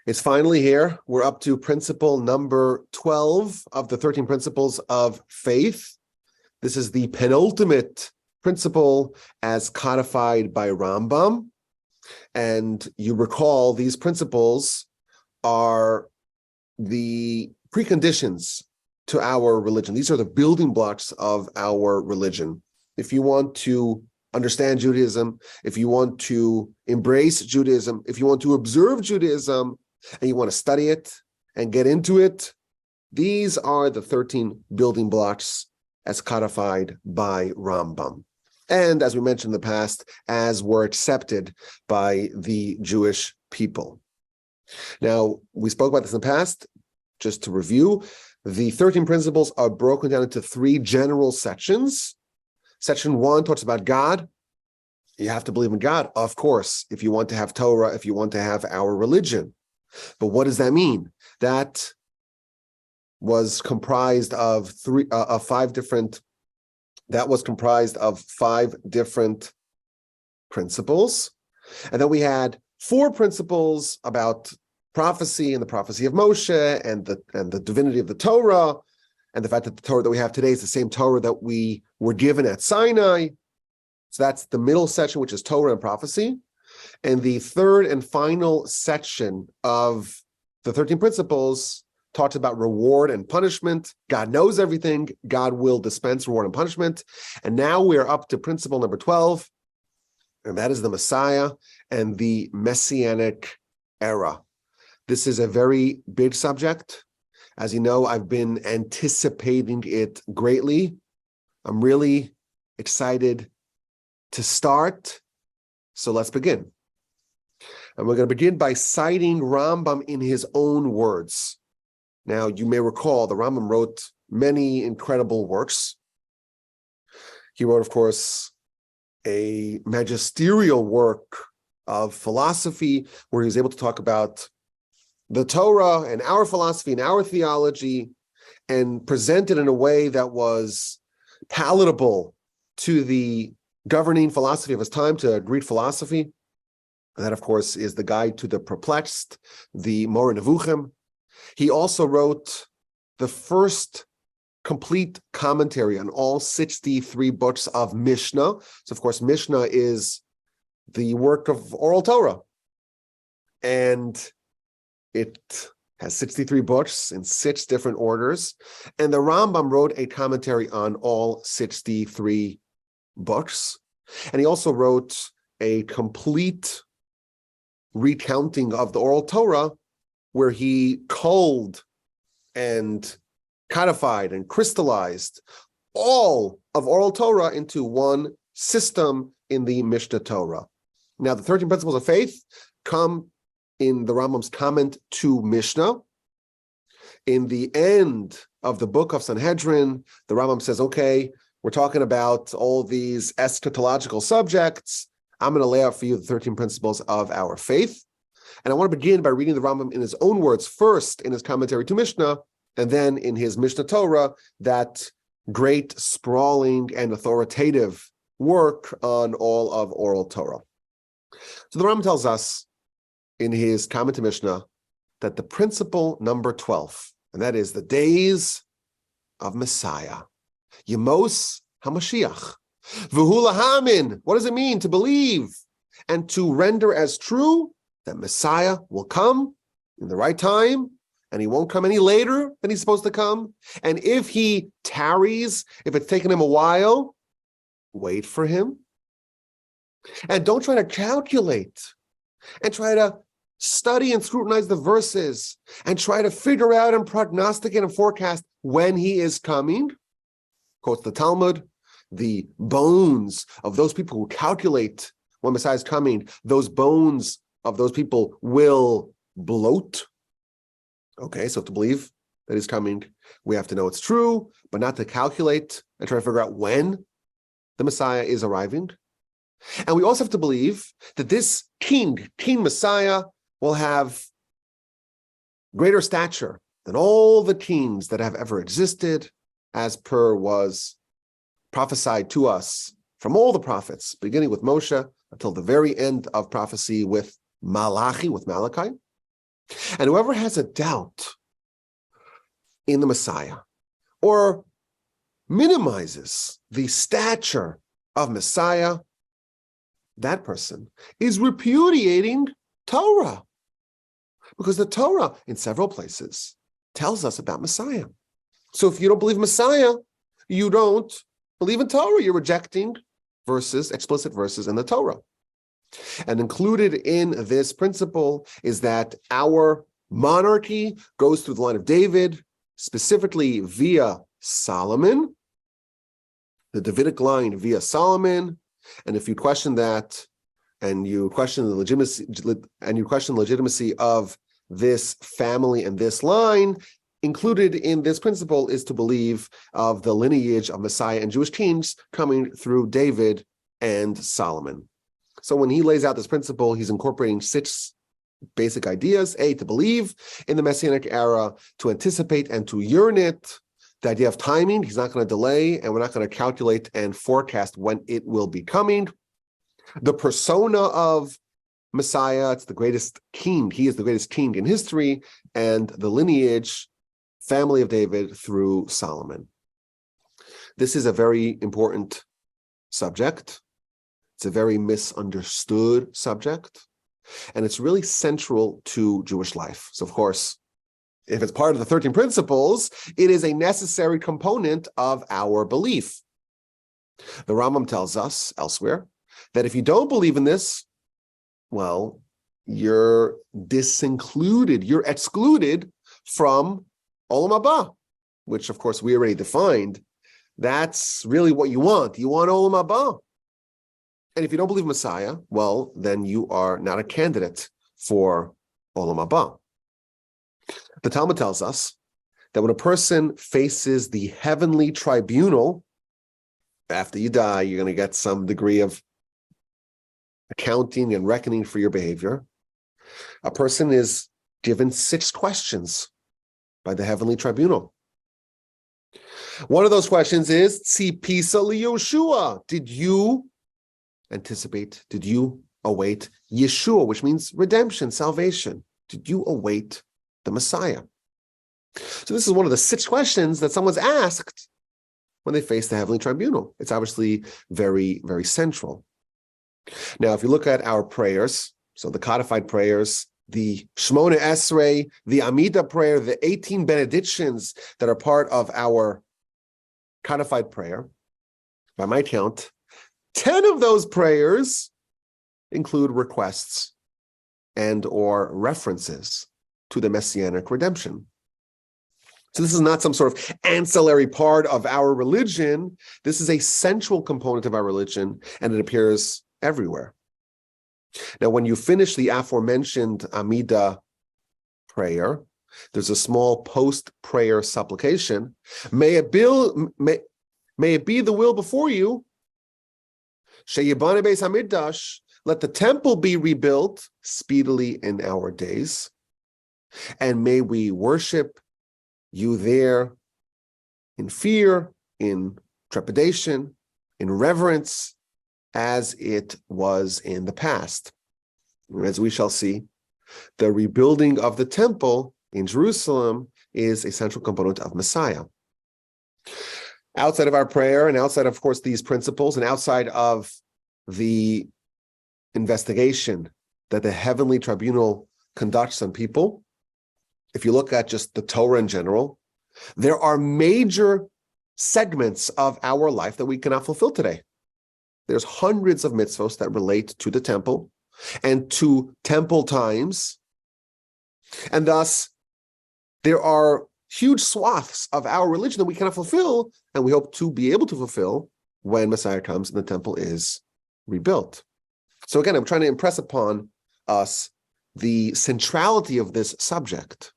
It's finally here. We're up to principle number 12 of the 13 principles of faith. This is the penultimate principle as codified by Rambam. And you recall these principles are the preconditions to our religion. These are the building blocks of our religion. If you want to understand Judaism, if you want to embrace Judaism, if you want to observe Judaism, and you want to study it and get into it, these are the 13 building blocks as codified by Rambam. And as we mentioned in the past, as were accepted by the Jewish people. Now, we spoke about this in the past. Just to review, the 13 principles are broken down into 3 general sections. Section 1 talks about God. You have to believe in God, of course, if you want to have Torah, if you want to have our religion. But what does that mean? That was comprised of 5 different principles. And then we had 4 principles about prophecy and the prophecy of Moshe and the divinity of the Torah, and the fact that the Torah that we have today is the same Torah that we were given at Sinai. So that's the middle section, which is Torah and prophecy. And the third and final section of the 13 principles talks about reward and punishment. God knows everything. God will dispense reward and punishment. And now we're up to principle number 12, and that is the Messiah and the Messianic era. This is a very big subject. As you know, I've been anticipating it greatly. I'm really excited to start. So let's begin. And we're going to begin by citing Rambam in his own words. Now, you may recall the Rambam wrote many incredible works. He wrote, of course, a magisterial work of philosophy where he was able to talk about the Torah and our philosophy and our theology and present it in a way that was palatable to the governing philosophy of his time, to Greek philosophy. And that, of course, is the Guide to the Perplexed, the Moreh Nevuchim. He also wrote the first complete commentary on all 63 books of Mishnah. So, of course, Mishnah is the work of oral Torah. And it has 63 books in 6 different orders. And the Rambam wrote a commentary on all 63 books. And he also wrote a complete recounting of the oral Torah, where he culled and codified and crystallized all of oral Torah into one system in the Mishnah Torah. Now, the 13 principles of faith come in the Rambam's comment to Mishnah. In the end of the book of Sanhedrin, the Rambam says, okay, we're talking about all these eschatological subjects. I'm going to lay out for you the 13 principles of our faith. And I want to begin by reading the Rambam in his own words, first in his commentary to Mishnah, and then in his Mishnah Torah, that great, sprawling, and authoritative work on all of oral Torah. So the Rambam tells us in his comment to Mishnah that the principle number 12, and that is the days of Messiah, Yemos HaMashiach, V'hu lahamin. What does it mean to believe and to render as true that Messiah will come in the right time, and he won't come any later than he's supposed to come? And if he tarries, if it's taken him a while, wait for him. And don't try to calculate and try to study and scrutinize the verses and try to figure out and prognosticate and forecast when he is coming. Quotes the Talmud, the bones of those people who calculate when Messiah is coming, those bones of those people will bloat. Okay, so to believe that he's coming, we have to know it's true, but not to calculate and try to figure out when the Messiah is arriving. And we also have to believe that this king Messiah, will have greater stature than all the kings that have ever existed, as per was prophesied to us from all the prophets, beginning with Moshe until the very end of prophecy with Malachi, with Malachi. And whoever has a doubt in the Messiah or minimizes the stature of Messiah, that person is repudiating Torah. Because the Torah, in several places, tells us about Messiah. So if you don't believe Messiah, you don't believe in Torah. You're rejecting verses, explicit verses in the Torah. And included in this principle is that our monarchy goes through the line of David, specifically via Solomon, the Davidic line via Solomon. And if you question that, and you question the legitimacy of this family and this line, included in this principle is to believe of the lineage of Messiah and Jewish kings coming through David and Solomon. So when he lays out this principle, he's incorporating 6 basic ideas. A, to believe in the Messianic era, to anticipate and to yearn it. The idea of timing, he's not going to delay, and we're not going to calculate and forecast when it will be coming. The persona of Messiah, it's the greatest king. He is the greatest king in history, and the lineage, family of David through Solomon. This is a very important subject. It's a very misunderstood subject, and it's really central to Jewish life. So, of course, if it's part of the 13 principles, it is a necessary component of our belief. The Rambam tells us elsewhere that if you don't believe in this, well, you're disincluded, you're excluded from Olam Haba, which, of course, we already defined. That's really what you want. You want Olam Haba. And if you don't believe Messiah, well, then you are not a candidate for Olam Haba. The Talmud tells us that when a person faces the heavenly tribunal, after you die, you're going to get some degree of accounting and reckoning for your behavior. A person is given 6 questions by the heavenly tribunal. One of those questions is, Tzipisa liYoshua. Did you anticipate, did you await Yeshua, which means redemption, salvation? Did you await the Messiah? So this is one of the 6 questions that someone's asked when they face the heavenly tribunal. It's obviously very, very central. Now, if you look at our prayers, so the codified prayers, the Shmona Esrei, the Amida prayer, the 18 benedictions that are part of our codified prayer, by my count, 10 of those prayers include requests and or references to the Messianic redemption. So this is not some sort of ancillary part of our religion. This is a central component of our religion, and it appears everywhere. Now, when you finish the aforementioned Amida prayer, there's a small post-prayer supplication. May it be the will before you, Sheyibane Beis Hamikdash, let the temple be rebuilt speedily in our days, and may we worship you there in fear, in trepidation, in reverence, as it was in the past. As we shall see, the rebuilding of the temple in Jerusalem is a central component of Messiah. Outside of our prayer, and outside, of course, these principles, and outside of the investigation that the heavenly tribunal conducts on people, if you look at just the Torah in general, there are major segments of our life that we cannot fulfill today. There's hundreds of mitzvos that relate to the temple and to temple times. And thus, there are huge swaths of our religion that we cannot fulfill, and we hope to be able to fulfill when Messiah comes and the temple is rebuilt. So again, I'm trying to impress upon us the centrality of this subject.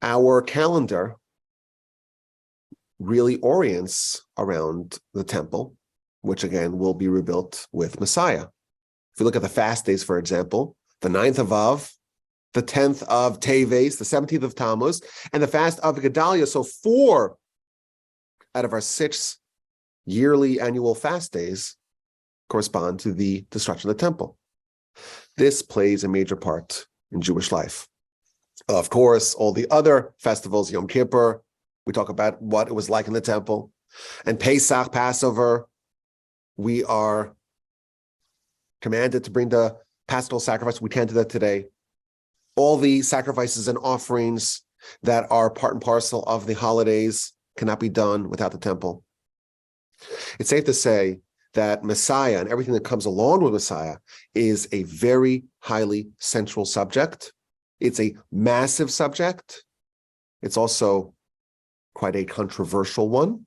Our calendar really orients around the temple, which again will be rebuilt with Messiah. If you look at the fast days, for example, the 9th of Av, the 10th of Teves, the 17th of Tammuz, and the fast of Gedalia. So 4 out of our 6 yearly annual fast days correspond to the destruction of the temple. This plays a major part in Jewish life. Of course, all the other festivals, Yom Kippur, we talk about what it was like in the temple. And Pesach, Passover, we are commanded to bring the paschal sacrifice. We can't do that today. All the sacrifices and offerings that are part and parcel of the holidays cannot be done without the temple. It's safe to say that Messiah and everything that comes along with Messiah is a very highly central subject. It's a massive subject. It's also quite a controversial one.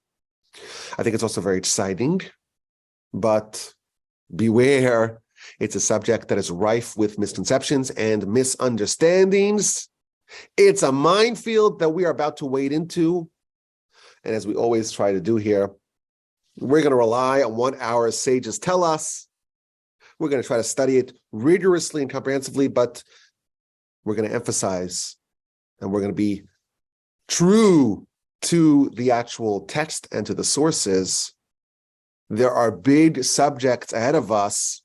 I think it's also very exciting, but beware, it's a subject that is rife with misconceptions and misunderstandings. It's a minefield that we are about to wade into. And as we always try to do here, we're going to rely on what our sages tell us. We're going to try to study it rigorously and comprehensively, but we're going to emphasize and we're going to be true to the actual text and to the sources. There are big subjects ahead of us.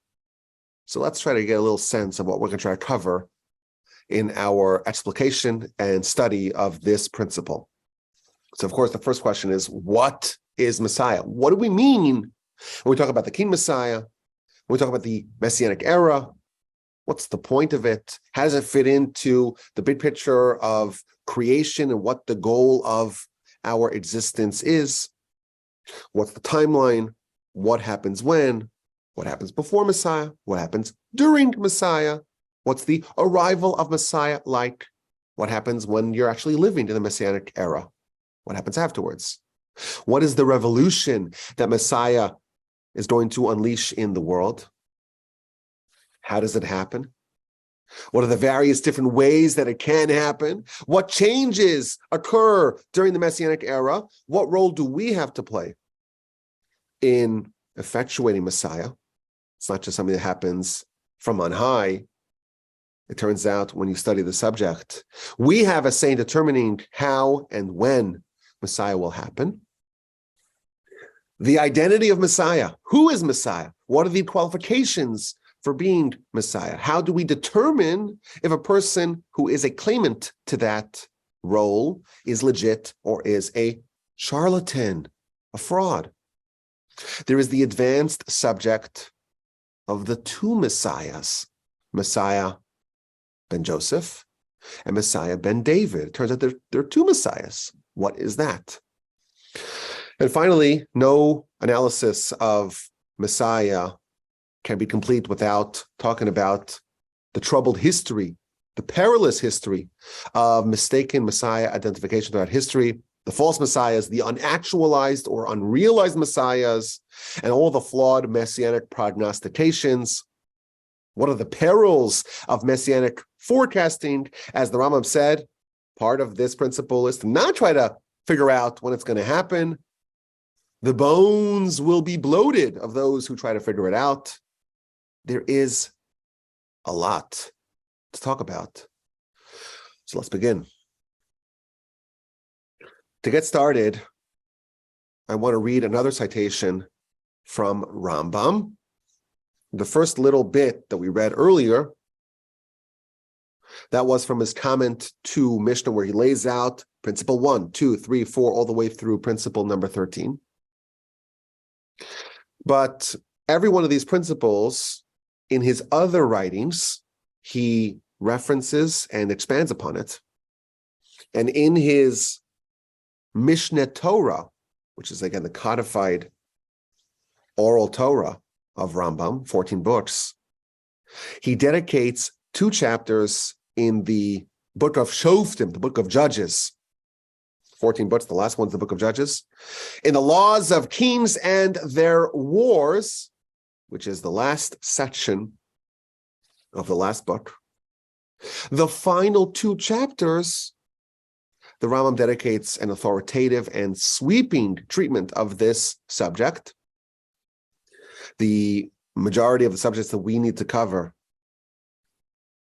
So let's try to get a little sense of what we're going to try to cover in our explication and study of this principle. So, of course, the first question is, what is Messiah? What do we mean when we talk about the King Messiah? When we talk about the Messianic era? What's the point of it? How does it fit into the big picture of creation and what the goal of our existence is? What's the timeline? What happens when? What happens before Messiah? What happens during Messiah? What's the arrival of Messiah like? What happens when you're actually living in the Messianic era? What happens afterwards? What is the revolution that Messiah is going to unleash in the world? How does it happen? What are the various different ways that it can happen? What changes occur during the Messianic era? What role do we have to play in effectuating Messiah? It's not just something that happens from on high. It turns out when you study the subject, we have a say in determining how and when Messiah will happen. The identity of Messiah. Who is Messiah? What are the qualifications for being Messiah? How do we determine if a person who is a claimant to that role is legit or is a charlatan, a fraud? There is the advanced subject of the two Messiahs, Messiah ben Joseph and Messiah ben David. It turns out there are two Messiahs. What is that? And finally, no analysis of Messiah can be complete without talking about the troubled history, the perilous history of mistaken Messiah identification throughout history, the false messiahs, the unactualized or unrealized messiahs, and all the flawed messianic prognostications. What are the perils of messianic forecasting? As the Rambam said, part of this principle is to not try to figure out when it's going to happen. The bones will be bloated of those who try to figure it out. There is a lot to talk about. So let's begin. To get started, I want to read another citation from Rambam. The first little bit that we read earlier, that was from his comment to Mishnah, where he lays out principle 1, 2, 3, 4, all the way through principle number 13. But every one of these principles, in his other writings, he references and expands upon it. And in his Mishneh Torah, which is again the codified oral Torah of Rambam, 14 books, he dedicates 2 chapters in the book of Shoftim, the book of Judges. 14 books, the last one's the book of Judges. In the laws of kings and their wars, which is the last section of the last book. The final 2 chapters, the Rambam dedicates an authoritative and sweeping treatment of this subject. The majority of the subjects that we need to cover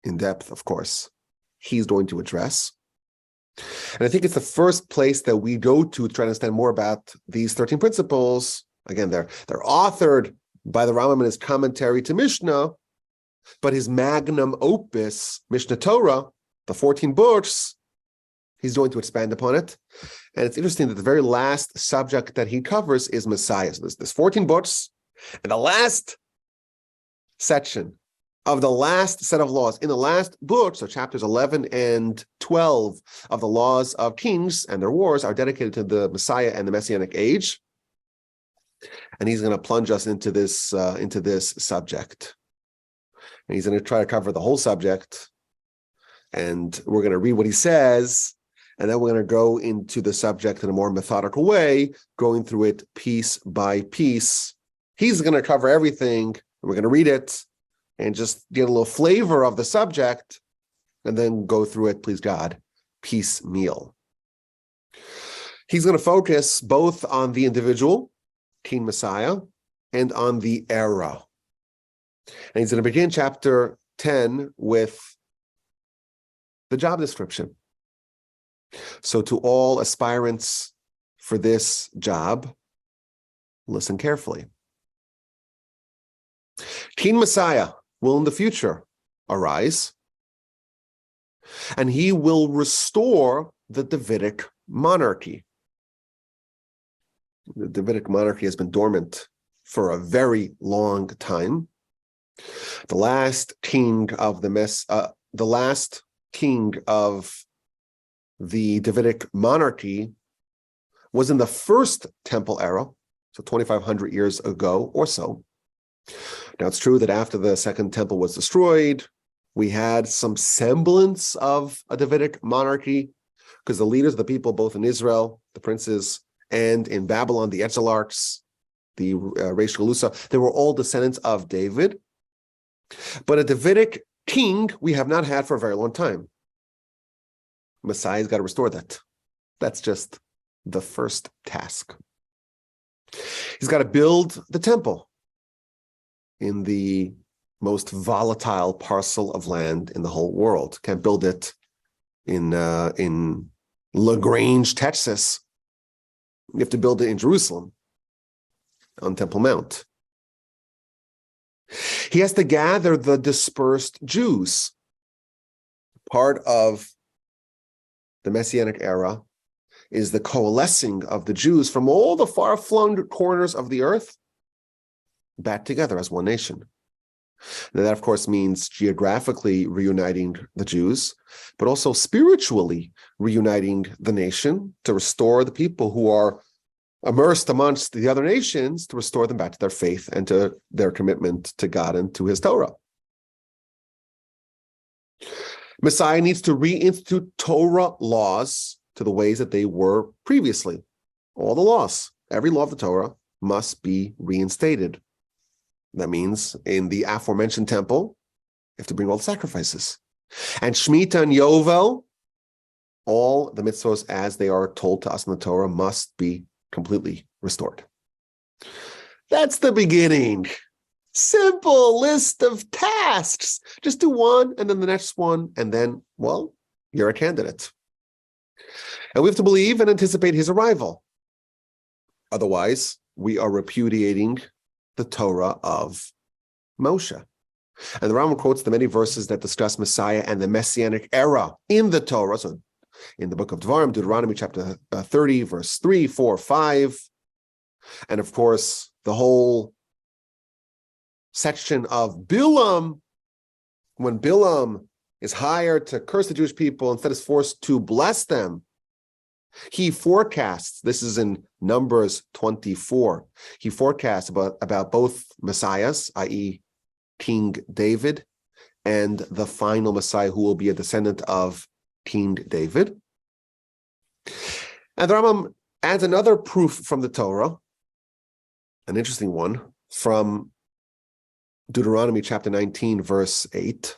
in depth, of course, he's going to address. And I think it's the first place that we go to try to understand more about these 13 principles. Again, they're authored by the Rambam in his commentary to Mishnah, but his magnum opus, Mishneh Torah, the 14 books, he's going to expand upon it. And it's interesting that the very last subject that he covers is Messiah. So there's 14 books, and the last section of the last set of laws in the last book, so chapters 11 and 12 of the laws of kings and their wars, are dedicated to the Messiah and the Messianic age. And he's going to plunge us into this subject. And he's going to try to cover the whole subject. And we're going to read what he says, and then we're going to go into the subject in a more methodical way, going through it piece by piece. He's going to cover everything, and we're going to read it and just get a little flavor of the subject, and then go through it, please God, piecemeal. He's going to focus both on the individual, King Messiah, and on the era. And he's going to begin chapter 10 with the job description. So to all aspirants for this job, listen carefully. King Messiah will in the future arise, and he will restore the Davidic monarchy. The Davidic monarchy has been dormant for a very long time. The last king of the Davidic monarchy was in the first temple era, so 2,500 years ago or so. Now, it's true that after the second temple was destroyed, we had some semblance of a Davidic monarchy, because the leaders of the people, both in Israel, the princes, and in Babylon, the Etzelarchs, the Reish Galusa, they were all descendants of David. But a Davidic king we have not had for a very long time. Messiah's got to restore that. That's just the first task. He's got to build the temple in the most volatile parcel of land in the whole world. Can't build it in LaGrange, Texas. You have to build it in Jerusalem, on Temple Mount. He has to gather the dispersed Jews. Part of the Messianic era is the coalescing of the Jews from all the far-flung corners of the earth back together as one nation. Now, that, of course, means geographically reuniting the Jews, but also spiritually reuniting the nation to restore the people who are immersed amongst the other nations, to restore them back to their faith and to their commitment to God and to his Torah. Messiah needs to reinstitute Torah laws to the ways that they were previously. All the laws, every law of the Torah must be reinstated. That means in the aforementioned temple, you have to bring all the sacrifices. And Shemitah and Yovel, all the mitzvahs as they are told to us in the Torah must be completely restored. That's the beginning. Simple list of tasks. Just do one and then the next one, and then, well, you're a candidate. And we have to believe and anticipate his arrival. Otherwise, we are repudiating the Torah of Moshe. And the Rambam quotes the many verses that discuss Messiah and the Messianic era in the Torah. So in the book of Devarim, Deuteronomy chapter 30, verse 3, 4, 5. And of course, the whole section of Bilam, when Bilam is hired to curse the Jewish people, instead is forced to bless them. He forecasts, this is in Numbers 24, he forecasts about both Messiahs, i.e. King David, and the final Messiah who will be a descendant of King David. And the Rambam adds another proof from the Torah, an interesting one, from Deuteronomy chapter 19, verse 8.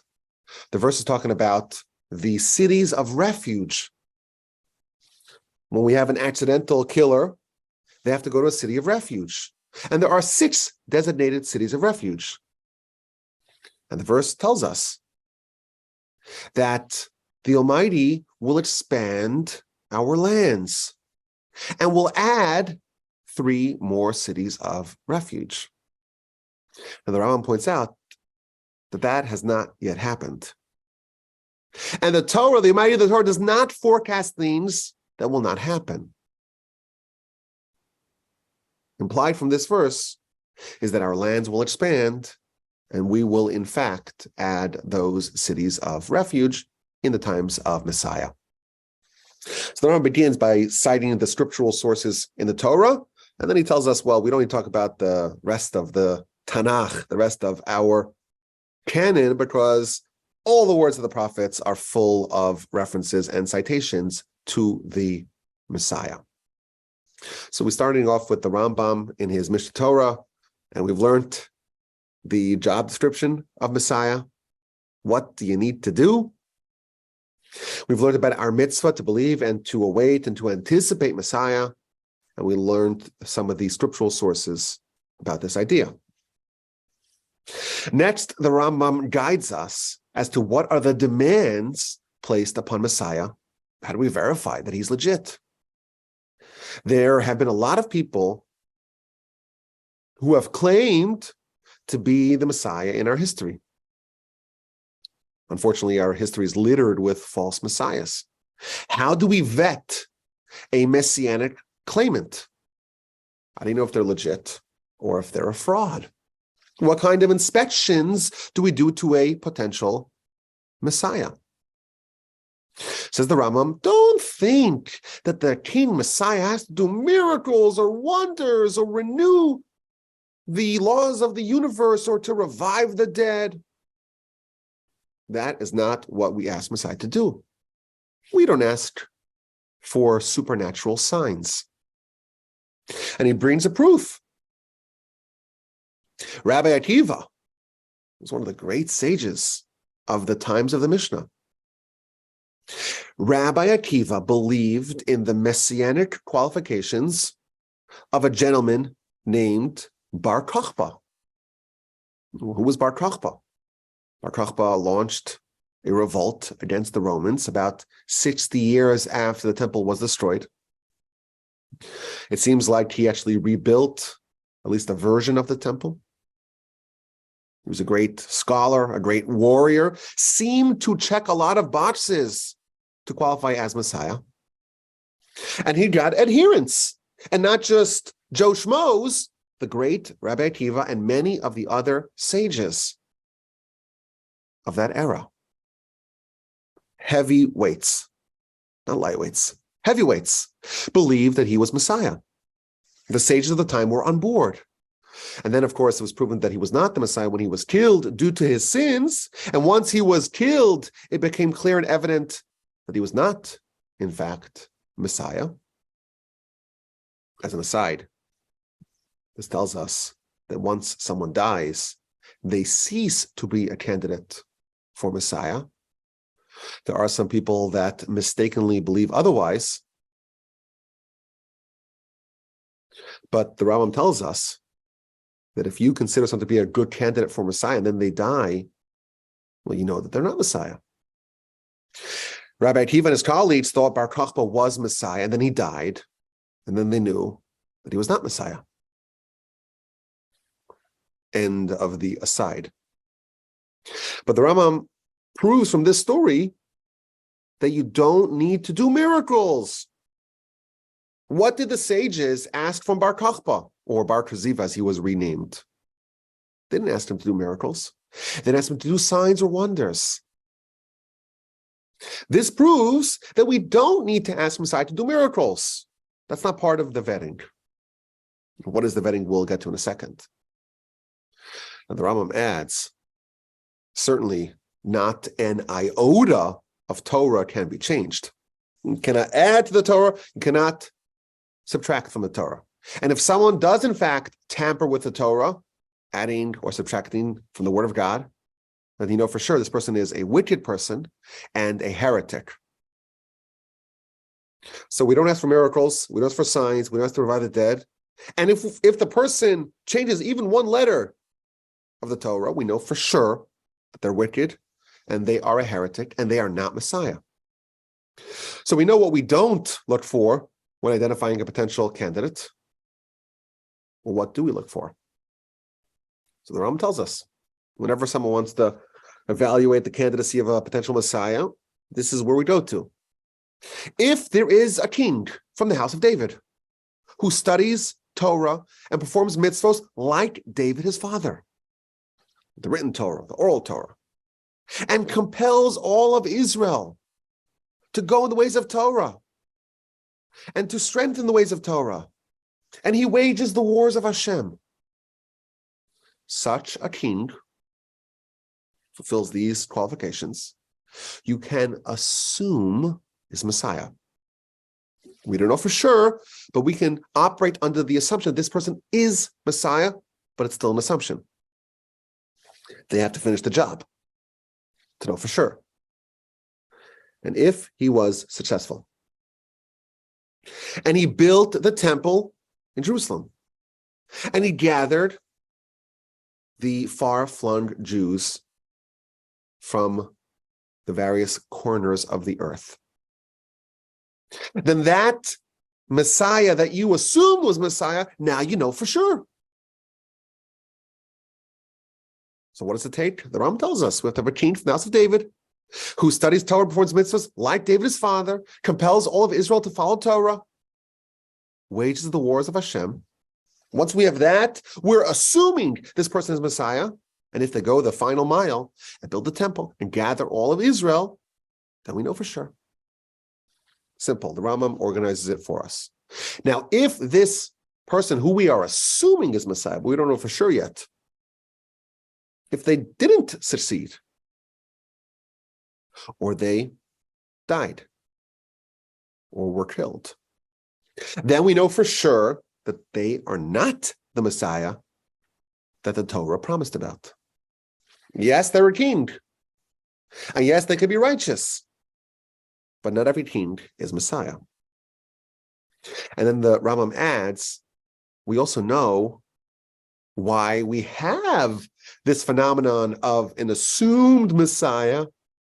The verse is talking about the cities of refuge. When we have an accidental killer, they have to go to a city of refuge. And there are 6 designated cities of refuge. And the verse tells us that the Almighty will expand our lands and will add 3 more cities of refuge. And the Rambam points out that has not yet happened. And the Torah, the Almighty of the Torah, does not forecast things that will not happen. Implied from this verse is that our lands will expand and we will, in fact, add those cities of refuge in the times of Messiah. So the Rambam begins by citing the scriptural sources in the Torah, and then he tells us, well, we don't need to talk about the rest of the Tanakh, the rest of our canon, because all the words of the prophets are full of references and citations to the Messiah. So we're starting off with the Rambam in his Mishneh Torah, and we've learned the job description of Messiah. What do you need to do? We've learned about our mitzvah to believe and to await and to anticipate Messiah, and we learned some of the scriptural sources about this idea. Next, the Rambam guides us as to what are the demands placed upon Messiah. How do we verify that he's legit? There have been a lot of people who have claimed to be the Messiah in our history. Unfortunately, our history is littered with false messiahs. How do we vet a messianic claimant? How do you know if they're legit or if they're a fraud? What kind of inspections do we do to a potential Messiah? Says the Rambam, don't think that the King Messiah has to do miracles or wonders or renew the laws of the universe or to revive the dead. That is not what we ask Messiah to do. We don't ask for supernatural signs. And he brings a proof. Rabbi Akiva was one of the great sages of the times of the Mishnah. Rabbi Akiva believed in the messianic qualifications of a gentleman named Bar Kokhba. Who was Bar Kokhba? Bar Kokhba launched a revolt against the Romans about 60 years after the temple was destroyed. It seems like he actually rebuilt at least a version of the temple. He was a great scholar, a great warrior, seemed to check a lot of boxes to qualify as Messiah. And he got adherents, and not just Joe Schmoes, the great Rabbi Akiva and many of the other sages of that era. Heavyweights, not lightweights, heavyweights, believed that he was Messiah. The sages of the time were on board. And then, of course, it was proven that he was not the Messiah when he was killed due to his sins. And once he was killed, it became clear and evident that he was not, in fact, Messiah. As an aside, this tells us that once someone dies, they cease to be a candidate for Messiah. There are some people that mistakenly believe otherwise. But the Rambam tells us that if you consider someone to be a good candidate for Messiah and then they die, well, you know that they're not Messiah. Rabbi Akiva and his colleagues thought Bar Kokhba was Messiah, and then he died, and then they knew that he was not Messiah. End of the aside. But the Rambam proves from this story that you don't need to do miracles. What did the sages ask from Bar Kokhba, or Bar Koziva as he was renamed? They didn't ask him to do miracles. They didn't ask him to do signs or wonders. This proves that we don't need to ask Messiah to do miracles. That's not part of the vetting. What is the vetting? We'll get to in a second. And the Rambam adds, certainly not an iota of Torah can be changed. You cannot add to the Torah, you cannot subtract from the Torah. And if someone does in fact tamper with the Torah, adding or subtracting from the Word of God, then you know for sure this person is a wicked person and a heretic. So we don't ask for miracles, we don't ask for signs, we don't ask to revive the dead. And if the person changes even one letter of the Torah, we know for sure that they're wicked and they are a heretic and they are not Messiah. So we know what we don't look for when identifying a potential candidate. Well, what do we look for? So the Rambam tells us, Whenever someone wants to evaluate the candidacy of a potential Messiah, this is where we go to. If there is a king from the house of David who studies Torah and performs mitzvos like David, his father, the written Torah, the oral Torah, and compels all of Israel to go in the ways of Torah and to strengthen the ways of Torah, and he wages the wars of Hashem, such a king fulfills these qualifications, you can assume is Messiah. We don't know for sure, but we can operate under the assumption that this person is Messiah, but it's still an assumption. They have to finish the job to know for sure. And if he was successful, and he built the temple in Jerusalem, and he gathered the far-flung Jews from the various corners of the earth, then that Messiah that you assumed was Messiah, now you know for sure. So what does it take? The Ram tells us we have to have a king from the house of David who studies Torah, performs mitzvahs like David his father, compels all of Israel to follow Torah, wages the wars of Hashem. Once we have that, we're assuming this person is Messiah. And if they go the final mile and build the temple and gather all of Israel, then we know for sure. Simple. The Rambam organizes it for us. Now, if this person who we are assuming is Messiah, but we don't know for sure yet, if they didn't succeed, or they died, or were killed, then we know for sure that they are not the Messiah that the Torah promised about. Yes, they're a king. And yes, they could be righteous. But not every king is Messiah. And then the Rambam adds, we also know why we have this phenomenon of an assumed Messiah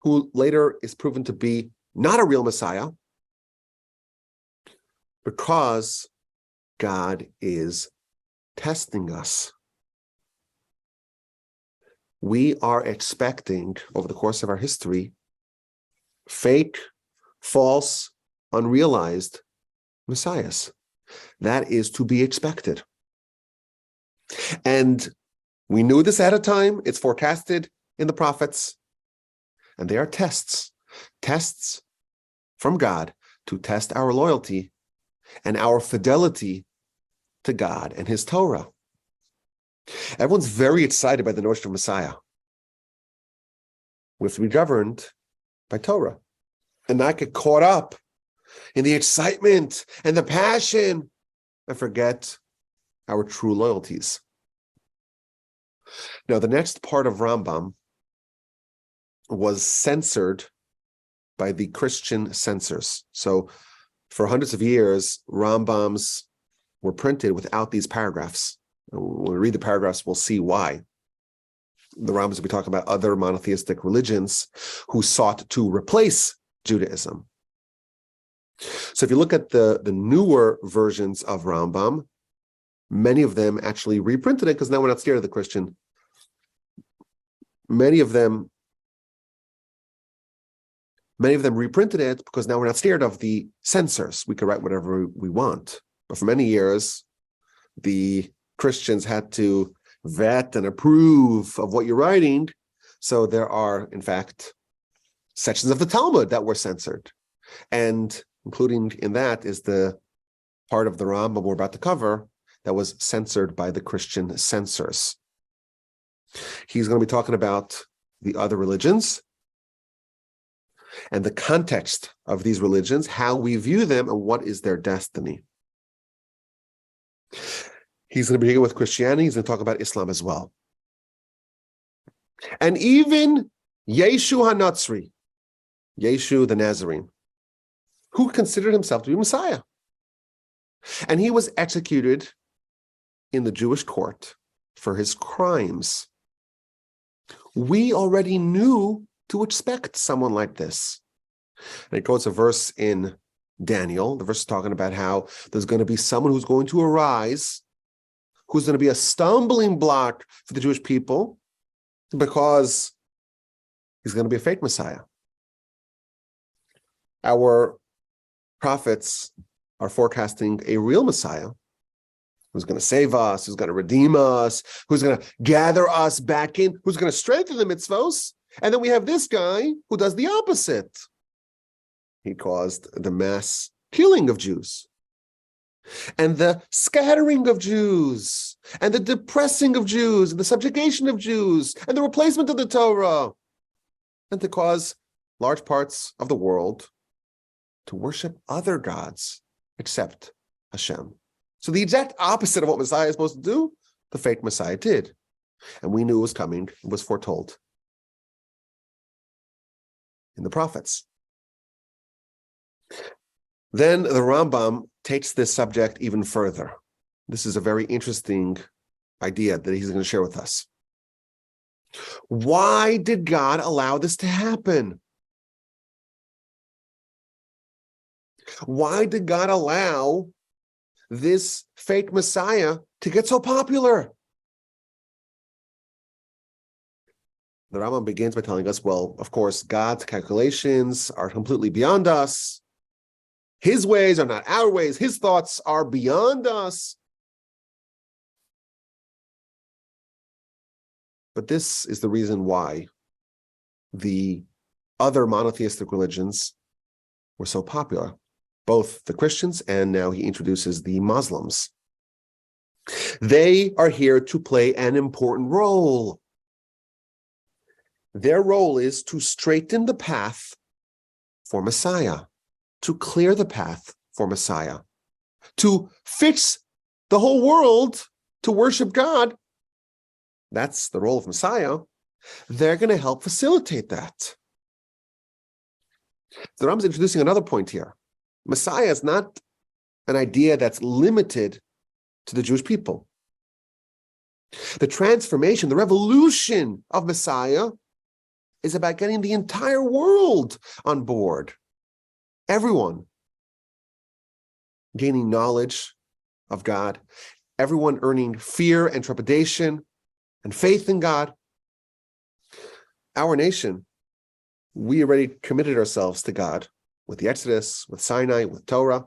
who later is proven to be not a real Messiah, because God is testing us. We are expecting, over the course of our history, fake, false, unrealized messiahs. That is to be expected. And we knew this at a time. It's forecasted in the prophets. And they are tests from God to test our loyalty and our fidelity to God and his Torah. Everyone's very excited by the notion of Messiah. We have to be governed by Torah and not get caught up in the excitement and the passion and forget our true loyalties. Now, the next part of Rambam was censored by the Christian censors. So for hundreds of years, Rambams were printed without these paragraphs. When we read the paragraphs, we'll see why. The Rambams will be talking about other monotheistic religions who sought to replace Judaism. So if you look at the newer versions of Rambam, many of them actually reprinted it because now we're not scared of the Christian. Many of them reprinted it because now we're not scared of the censors. We could write whatever we want. But for many years, the Christians had to vet and approve of what you're writing. So there are, in fact, sections of the Talmud that were censored. And including in that is the part of the Rambam we're about to cover that was censored by the Christian censors. He's going to be talking about the other religions and the context of these religions, how we view them, and what is their destiny. He's going to begin with Christianity. He's going to talk about Islam as well. And even Yeshu HaNatzri, Yeshu the Nazarene, who considered himself to be Messiah. And he was executed in the Jewish court for his crimes. We already knew to expect someone like this. And it quotes a verse in Daniel. The verse is talking about how there's going to be someone who's going to arise, who's going to be a stumbling block for the Jewish people, because he's going to be a fake Messiah. Our prophets are forecasting a real Messiah who's going to save us, who's going to redeem us, who's going to gather us back in, who's going to strengthen the mitzvos. And then we have this guy who does the opposite. He caused the mass killing of Jews, and the scattering of Jews, and the depressing of Jews, and the subjugation of Jews, and the replacement of the Torah, and to cause large parts of the world to worship other gods except Hashem. So the exact opposite of what Messiah is supposed to do, the fake Messiah did. And we knew it was coming, it was foretold in the prophets. Then the Rambam takes this subject even further. This is a very interesting idea that he's going to share with us. Why did God allow this to happen? Why did God allow this fake Messiah to get so popular? The Rambam begins by telling us, well, of course, God's calculations are completely beyond us. His ways are not our ways. His thoughts are beyond us. But this is the reason why the other monotheistic religions were so popular, both the Christians and now he introduces the Muslims. They are here to play an important role. Their role is to straighten the path for Messiah, to clear the path for Messiah, to fix the whole world to worship God. That's the role of Messiah. They're going to help facilitate that. The Rambam is introducing another point here. Messiah is not an idea that's limited to the Jewish people. The transformation, the revolution of Messiah is about getting the entire world on board. Everyone gaining knowledge of God, everyone earning fear and trepidation and faith in God. Our nation, we already committed ourselves to God with the Exodus, with Sinai, with Torah.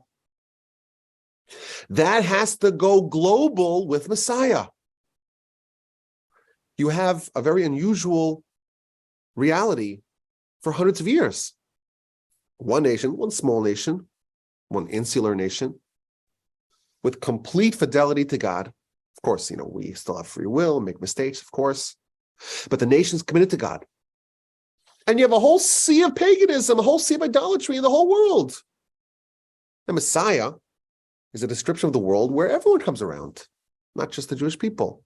That has to go global with Messiah. You have a very unusual reality for hundreds of years. One nation, one small nation, one insular nation, with complete fidelity to God. Of course, we still have free will, make mistakes, of course, but the nation's committed to God. And you have a whole sea of paganism, a whole sea of idolatry in the whole world. The Messiah is a description of the world where everyone comes around, not just the Jewish people.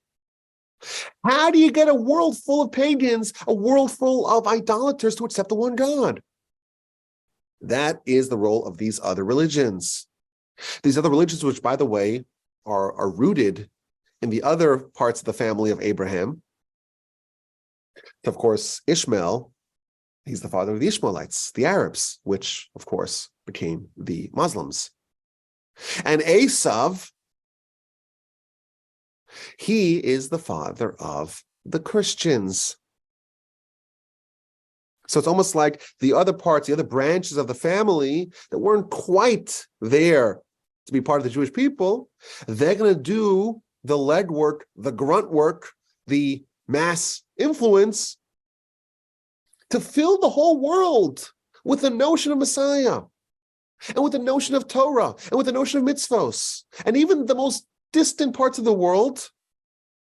How do you get a world full of pagans, a world full of idolaters to accept the one God? That is the role of these other religions. These other religions, which, by the way, are rooted in the other parts of the family of Abraham. Of course, Ishmael, he's the father of the Ishmaelites, the Arabs, which, of course, became the Muslims. And Esav, he is the father of the Christians. So it's almost like the other parts, the other branches of the family that weren't quite there to be part of the Jewish people, they're going to do the legwork, the grunt work, the mass influence to fill the whole world with the notion of Messiah and with the notion of Torah and with the notion of mitzvos. And even the most distant parts of the world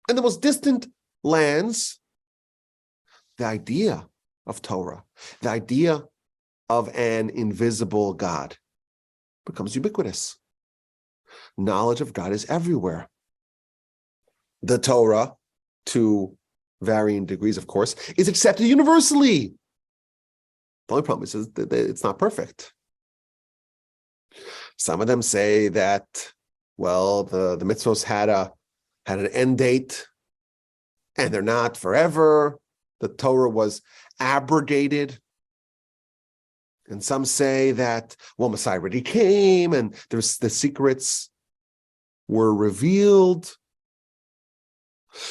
and the most distant lands, the idea of Torah, the idea of an invisible God becomes ubiquitous. Knowledge of God is everywhere. The Torah, to varying degrees, of course, is accepted universally. The only problem is that it's not perfect. Some of them say that, well, the mitzvos had an end date, and they're not forever. The Torah was abrogated. And some say that, well, Messiah already came, and the secrets were revealed.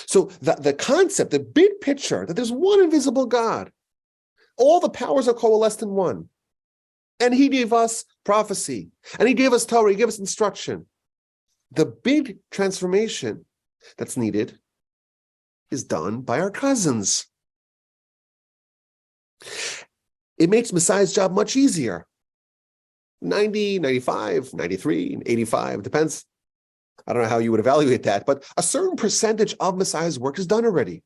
So the concept, the big picture, that there's one invisible God, all the powers are coalesced in one. And he gave us prophecy, and he gave us Torah, he gave us instruction. The big transformation that's needed is done by our cousins. It makes Messiah's job much easier. 90, 95, 93, 85, depends. I don't know how you would evaluate that, but a certain percentage of Messiah's work is done already.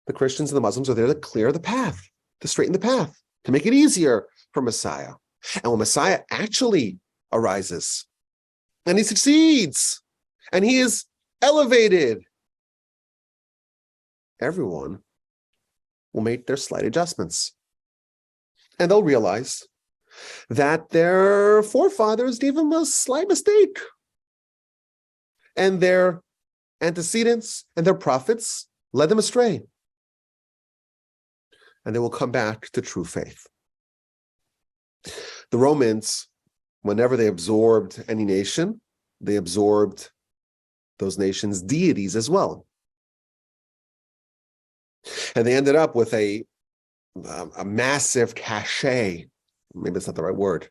The Christians and the Muslims are there to clear the path, to straighten the path, to make it easier for Messiah. And when Messiah actually arises, and he succeeds, and he is elevated, everyone will make their slight adjustments. And they'll realize that their forefathers gave them a slight mistake. And their antecedents and their prophets led them astray. And they will come back to true faith. The Romans, whenever they absorbed any nation, they absorbed those nations' deities as well. And they ended up with a massive cachet. Maybe that's not the right word.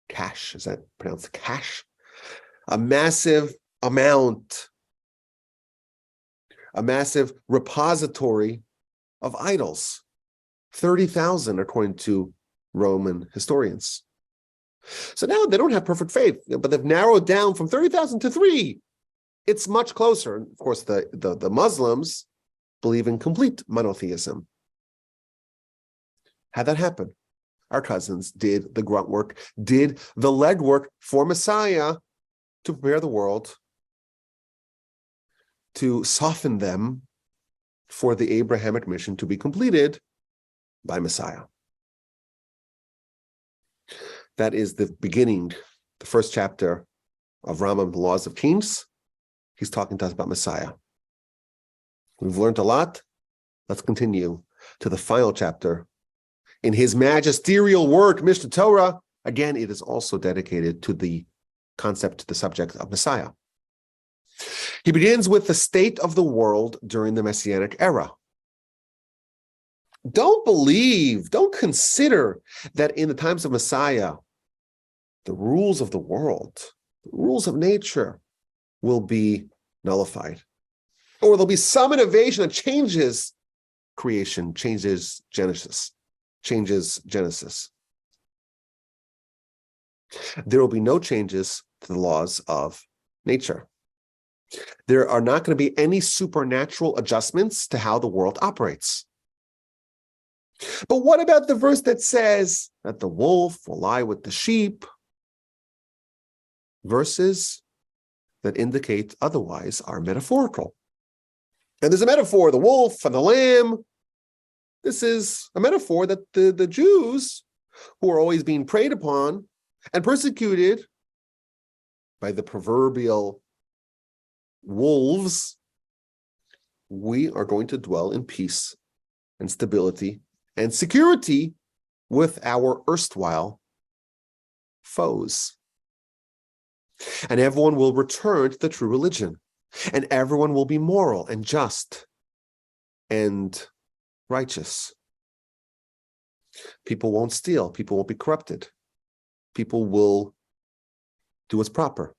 Cash, is that pronounced cash? A massive amount, a massive repository of idols. 30,000, according to Roman historians. So now they don't have perfect faith, but they've narrowed down from 30,000 to 3. It's much closer. Of course, the Muslims believe in complete monotheism. How'd that happen? Our cousins did the grunt work, did the legwork for Messiah to prepare the world, to soften them for the Abrahamic mission to be completed by Messiah. That is the beginning, the first chapter of Rambam, the Laws of Kings. He's talking to us about Messiah. We've learned a lot. Let's continue to the final chapter. In his magisterial work, Mishneh Torah, again, it is also dedicated to the concept, the subject of Messiah. He begins with the state of the world during the Messianic era. Don't consider that in the times of Messiah, the rules of the world, the rules of nature will be nullified. Or there'll be some innovation that changes creation, changes Genesis. There will be no changes to the laws of nature. There are not going to be any supernatural adjustments to how the world operates. But what about the verse that says that the wolf will lie with the sheep? Verses that indicate otherwise are metaphorical. And there's a metaphor, the wolf and the lamb. This is a metaphor that the Jews, who are always being preyed upon and persecuted by the proverbial wolves, we are going to dwell in peace and stability and security with our erstwhile foes. And everyone will return to the true religion. And everyone will be moral and just and righteous. People won't steal. People won't be corrupted. People will do what's proper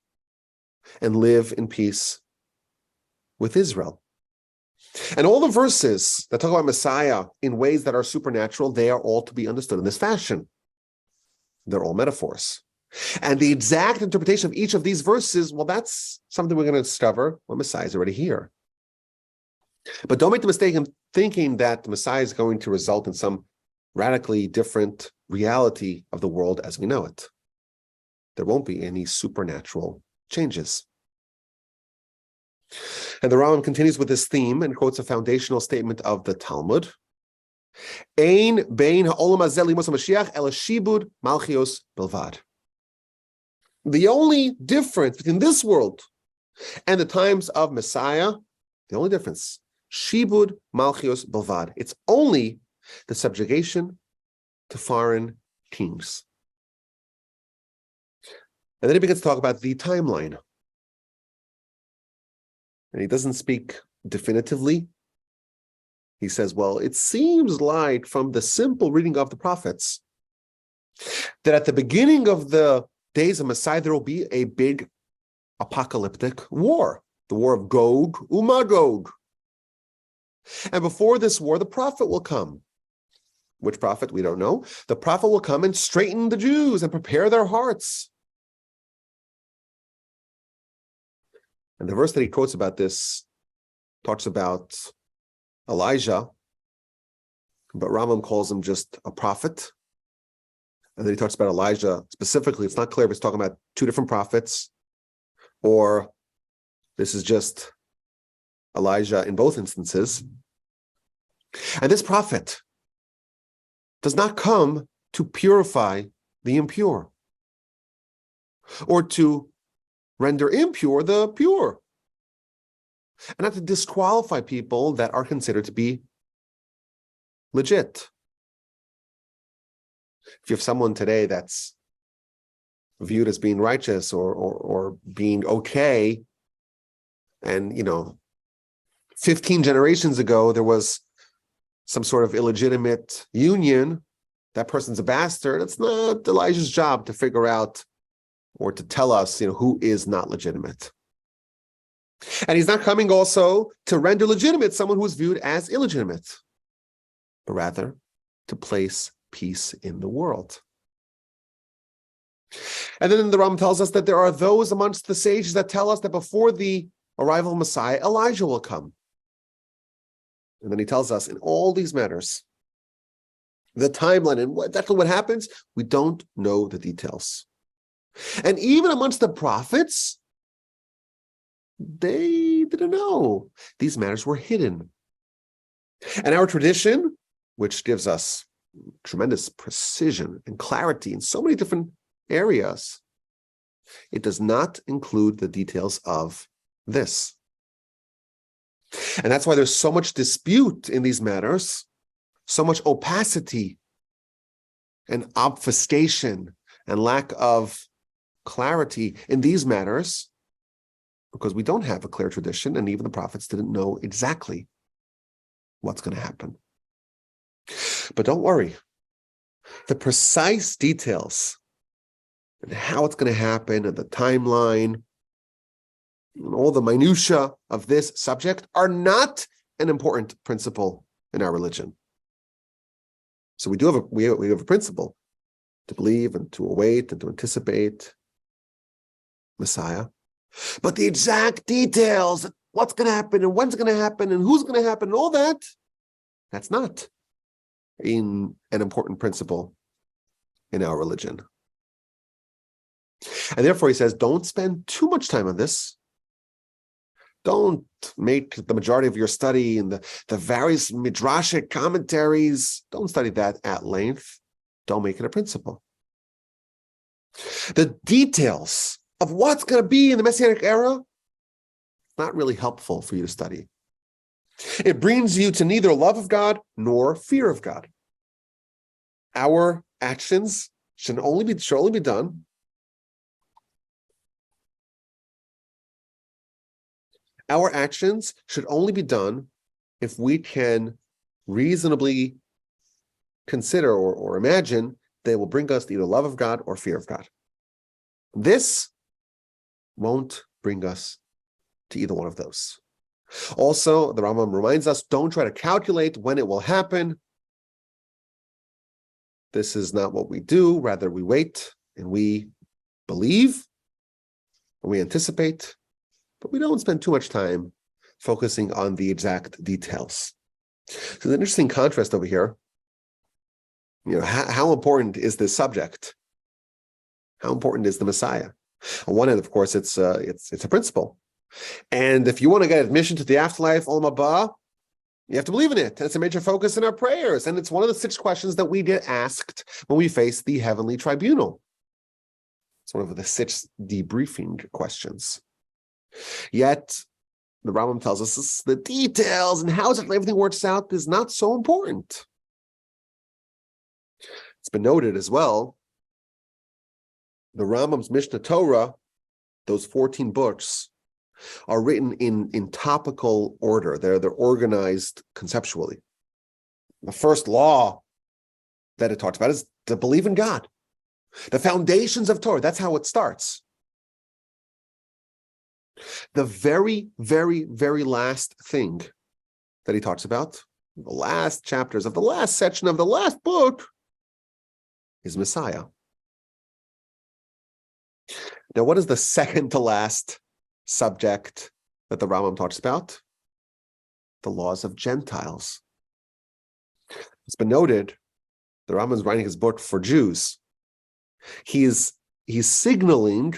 and live in peace with Israel. And all the verses that talk about Messiah in ways that are supernatural, they are all to be understood in this fashion. They're all metaphors. And the exact interpretation of each of these verses, well, that's something we're going to discover when Messiah is already here. But don't make the mistake of thinking that the Messiah is going to result in some radically different reality of the world as we know it. There won't be any supernatural changes. And the Rambam continues with this theme and quotes a foundational statement of the Talmud. Ein bein ha'olam hazeh limos HaMashiach ela shibud malchios bilvad. The only difference between this world and the times of Messiah, the only difference, shibud malchios bilvad. It's only the subjugation to foreign kings. And then he begins to talk about the timeline. And he doesn't speak definitively. He says, well, it seems like from the simple reading of the prophets that at the beginning of the days of Messiah, there will be a big apocalyptic war, the war of Gog uMagog. And before this war, the prophet will come. Which prophet? We don't know. The prophet will come and straighten the Jews and prepare their hearts. And the verse that he quotes about this talks about Elijah, but Rambam calls him just a prophet. And then he talks about Elijah specifically. It's not clear if he's talking about two different prophets or this is just Elijah in both instances. And this prophet does not come to purify the impure or to render impure the pure, and not to disqualify people that are considered to be legit. If you have someone today that's viewed as being righteous or being okay, and 15 generations ago there was some sort of illegitimate union, that person's a bastard. It's not Elijah's job to figure out or to tell us, who is not legitimate. And he's not coming also to render legitimate someone who is viewed as illegitimate, but rather to place peace in the world. And then the Rambam tells us that there are those amongst the sages that tell us that before the arrival of Messiah, Elijah will come. And then he tells us in all these matters, the timeline and exactly what happens, we don't know the details. And even amongst the prophets, they didn't know. These matters were hidden. And our tradition, which gives us tremendous precision and clarity in so many different areas, it does not include the details of this. And that's why there's so much dispute in these matters, so much opacity and obfuscation and lack of clarity in these matters, because we don't have a clear tradition, and even the prophets didn't know exactly what's going to happen. But don't worry, the precise details and how it's going to happen and the timeline and all the minutiae of this subject are not an important principle in our religion. So we have a principle to believe and to await and to anticipate Messiah. But the exact details, what's going to happen and when's going to happen and who's going to happen and all that, that's not an important principle in our religion. And therefore he says, don't spend too much time on this. Don't make the majority of your study in the various midrashic commentaries. Don't study that at length. Don't make it a principle. The details of what's going to be in the Messianic era, not really helpful for you to study. It brings you to neither love of God nor fear of God. Our actions should only be done. Our actions should only be done if we can reasonably consider or imagine they will bring us to either love of God or fear of God. This won't bring us to either one of those. Also, the Rambam reminds us, don't try to calculate when it will happen. This is not what we do. Rather, we wait and we believe and we anticipate, but we don't spend too much time focusing on the exact details. So there's an interesting contrast over here. How important is this subject? How important is the Messiah? On one hand, of course, it's a principle. And if you want to get admission to the afterlife, Olam Haba, you have to believe in it. And it's a major focus in our prayers. And it's one of the 6 questions that we get asked when we face the heavenly tribunal. It's one of the 6 debriefing questions. Yet, the Rambam tells us the details and how exactly everything works out is not so important. It's been noted as well, the Rambam's Mishnah Torah, those 14 books, are written in topical order. They're organized conceptually. The first law that it talks about is to believe in God. The foundations of Torah, that's how it starts. The very, very, very last thing that he talks about, the last chapters of the last section of the last book, is Messiah. Now, what is the second to last subject that the Rambam talks about? The laws of Gentiles. It's been noted, the Rambam is writing his book for Jews. He's signaling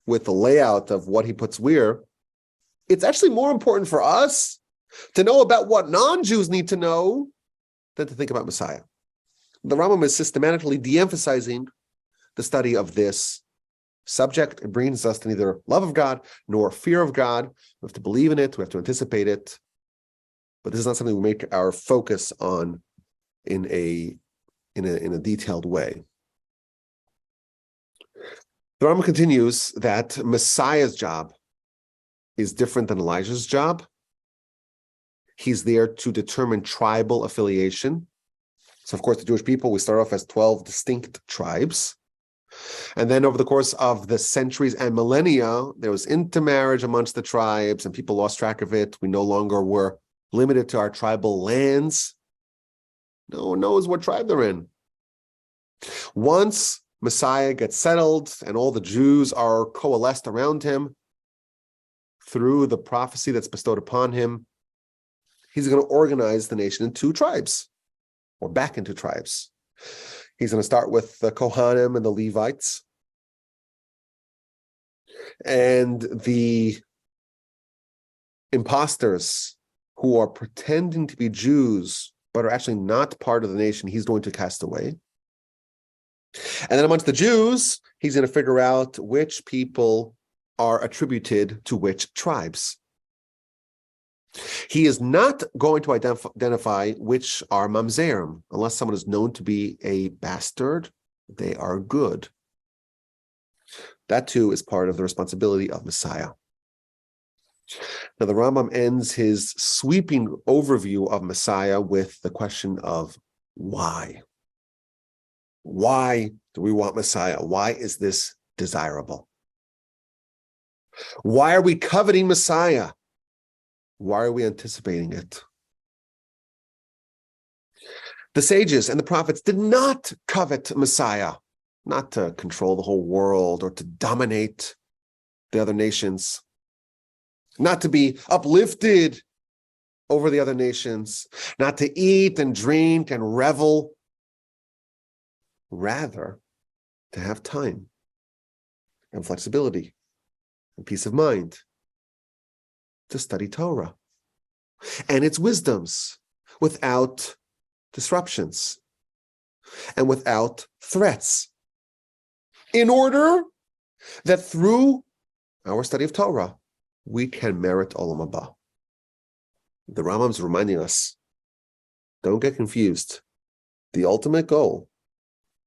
with the layout of what he puts where, it's actually more important for us to know about what non-Jews need to know than to think about Messiah. The Rambam is systematically de-emphasizing the study of this subject. It brings us to neither love of God nor fear of God. We have to believe in it. We have to anticipate it. But this is not something we make our focus on in a detailed way. The Rambam continues that Messiah's job is different than Elijah's job. He's there to determine tribal affiliation. So, of course, the Jewish people, we start off as 12 distinct tribes. And then over the course of the centuries and millennia, there was intermarriage amongst the tribes and people lost track of it. We no longer were limited to our tribal lands. No one knows what tribe they're in. Once Messiah gets settled and all the Jews are coalesced around him through the prophecy that's bestowed upon him, he's going to organize the nation in two tribes, or back into tribes. He's going to start with the Kohanim and the Levites. And the imposters who are pretending to be Jews, but are actually not part of the nation, he's going to cast away. And then amongst the Jews, he's going to figure out which people are attributed to which tribes. He is not going to identify which are mamzerim. Unless someone is known to be a bastard, they are good. That too is part of the responsibility of Messiah. Now the Rambam ends his sweeping overview of Messiah with the question of why. Why do we want Messiah? Why is this desirable? Why are we coveting Messiah? Why are we anticipating it? The sages and the prophets did not covet Messiah, not to control the whole world or to dominate the other nations, not to be uplifted over the other nations, not to eat and drink and revel, rather to have time and flexibility and peace of mind to study Torah and its wisdoms without disruptions and without threats, in order that through our study of Torah, we can merit Olam Haba. The Rambam is reminding us, don't get confused. The ultimate goal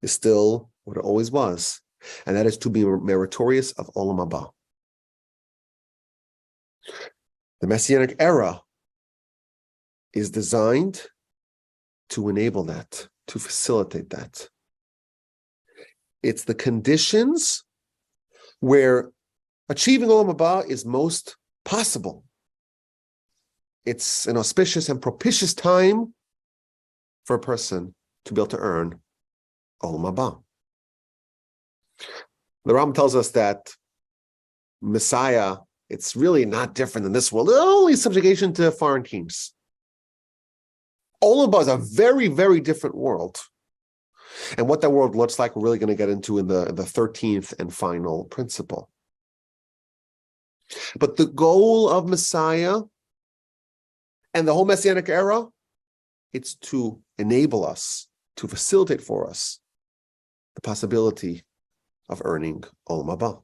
is still what it always was, and that is to be meritorious of Olam Haba. The Messianic era is designed to enable that, to facilitate that. It's the conditions where achieving Olam Haba is most possible. It's an auspicious and propitious time for a person to be able to earn Olam Haba. The Rambam tells us that Messiah, it's really not different than this world. Only subjugation to foreign kings. Olam Haba is a very, very different world. And what that world looks like, we're really going to get into in the 13th and final principle. But the goal of Messiah and the whole Messianic era, it's to enable us, to facilitate for us the possibility of earning Olam Haba.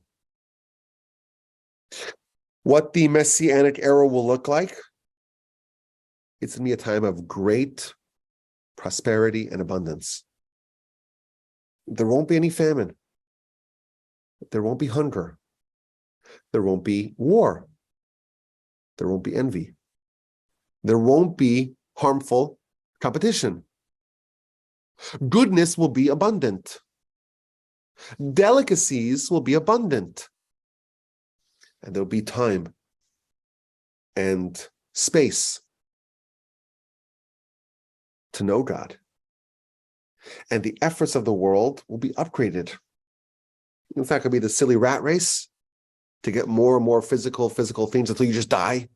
What the Messianic era will look like, it's going to be a time of great prosperity and abundance. There won't be any famine. There won't be hunger. There won't be war. There won't be envy. There won't be harmful competition. Goodness will be abundant. Delicacies will be abundant. And there'll be time and space to know God. And the efforts of the world will be upgraded. It's not going to be the silly rat race to get more and more physical things until you just die.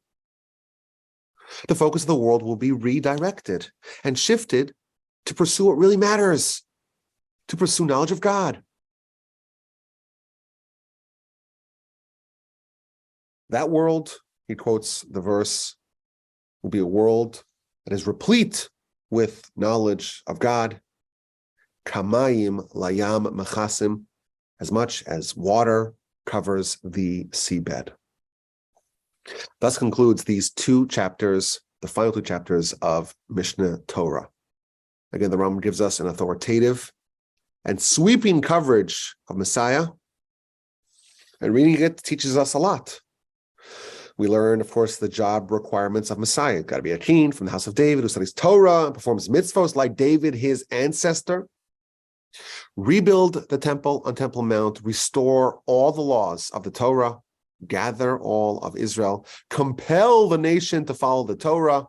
The focus of the world will be redirected and shifted to pursue what really matters, to pursue knowledge of God. That world, he quotes the verse, will be a world that is replete with knowledge of God. Kamayim layam mechasim, as much as water covers the seabed. Thus concludes these two chapters, the final two chapters of Mishnah Torah. Again, the Rambam gives us an authoritative and sweeping coverage of Messiah, and reading it teaches us a lot. We learn, of course, the job requirements of Messiah. You've got to be a king from the house of David who studies Torah and performs mitzvos like David, his ancestor. Rebuild the temple on Temple Mount, restore all the laws of the Torah, gather all of Israel, compel the nation to follow the Torah,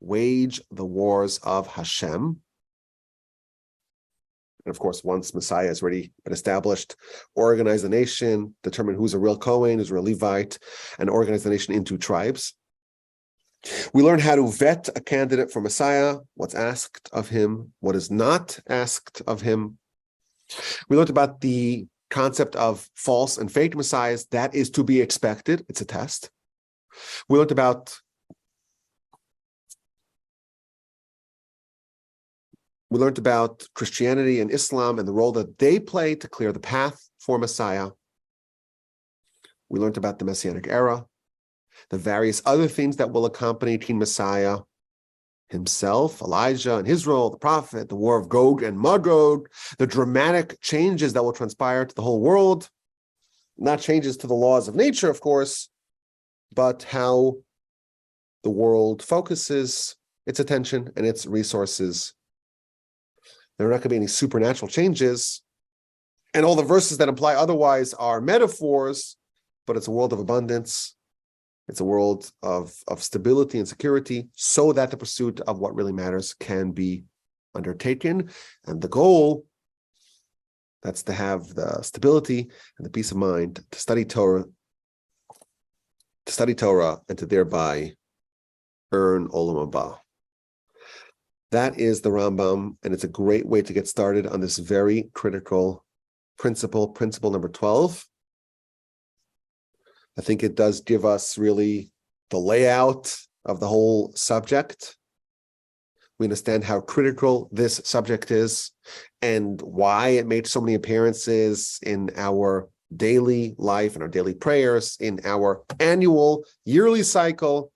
wage the wars of Hashem. And of course, once Messiah has already been established, organize the nation, determine who's a real Kohen, who's a real Levite, and organize the nation into tribes. We learn how to vet a candidate for Messiah, what's asked of him, what is not asked of him. We learned about the concept of false and fake messiahs. That is to be expected. It's a test. We learned about Christianity and Islam and the role that they play to clear the path for Messiah. We learned about the Messianic era, the various other things that will accompany King Messiah himself, Elijah and his role, the prophet, the war of Gog and Magog, the dramatic changes that will transpire to the whole world, not changes to the laws of nature, of course, but how the world focuses its attention and its resources. There are not going to be any supernatural changes, and all the verses that imply otherwise are metaphors, but it's a world of abundance. It's a world of stability and security so that the pursuit of what really matters can be undertaken. And the goal, that's to have the stability and the peace of mind to study Torah and to thereby earn Olam Haba. That is the Rambam, and it's a great way to get started on this very critical principle number 12. I think it does give us really the layout of the whole subject. We understand how critical this subject is and why it made so many appearances in our daily life, in our daily prayers, in our annual, yearly cycle.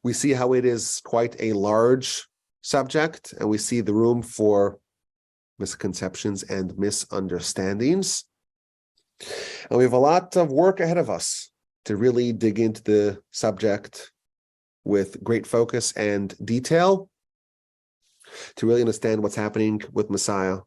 We see how it is quite a large subject, and we see the room for misconceptions and misunderstandings. And we have a lot of work ahead of us to really dig into the subject with great focus and detail, to really understand what's happening with Messiah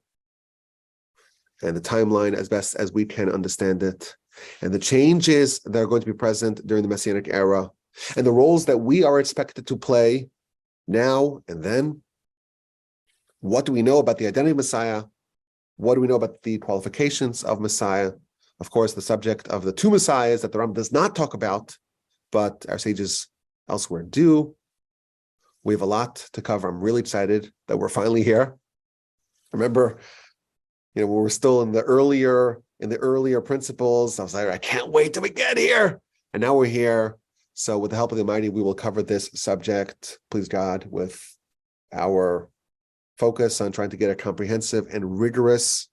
and the timeline as best as we can understand it, and the changes that are going to be present during the Messianic era, and the roles that we are expected to play now and then. What do we know about the identity of Messiah? What do we know about the qualifications of Messiah? Of course, the subject of the two messiahs that the Rambam does not talk about, but our sages elsewhere do. We have a lot to cover. I'm really excited that we're finally here. Remember, when we're still in the earlier principles, I was like, I can't wait till we get here. And now we're here. So with the help of the Almighty, we will cover this subject, please God, with our focus on trying to get a comprehensive and rigorous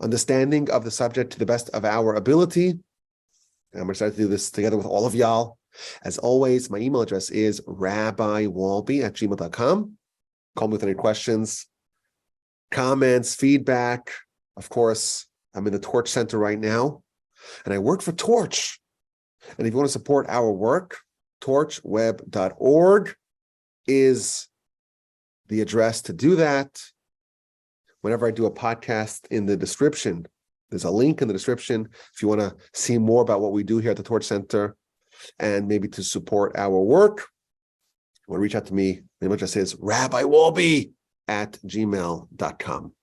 understanding of the subject to the best of our ability. And I'm excited to do this together with all of y'all. As always, my email address is rabbiwolbe@gmail.com. Call me with any questions, comments, feedback. Of course, I'm in the Torch Center right now, and I work for Torch. And if you want to support our work, torchweb.org is the address to do that. Whenever I do a podcast, in the description, there's a link in the description if you want to see more about what we do here at the Torch Center and maybe to support our work. You want to reach out to me, my email address is rabbiwolbe@gmail.com.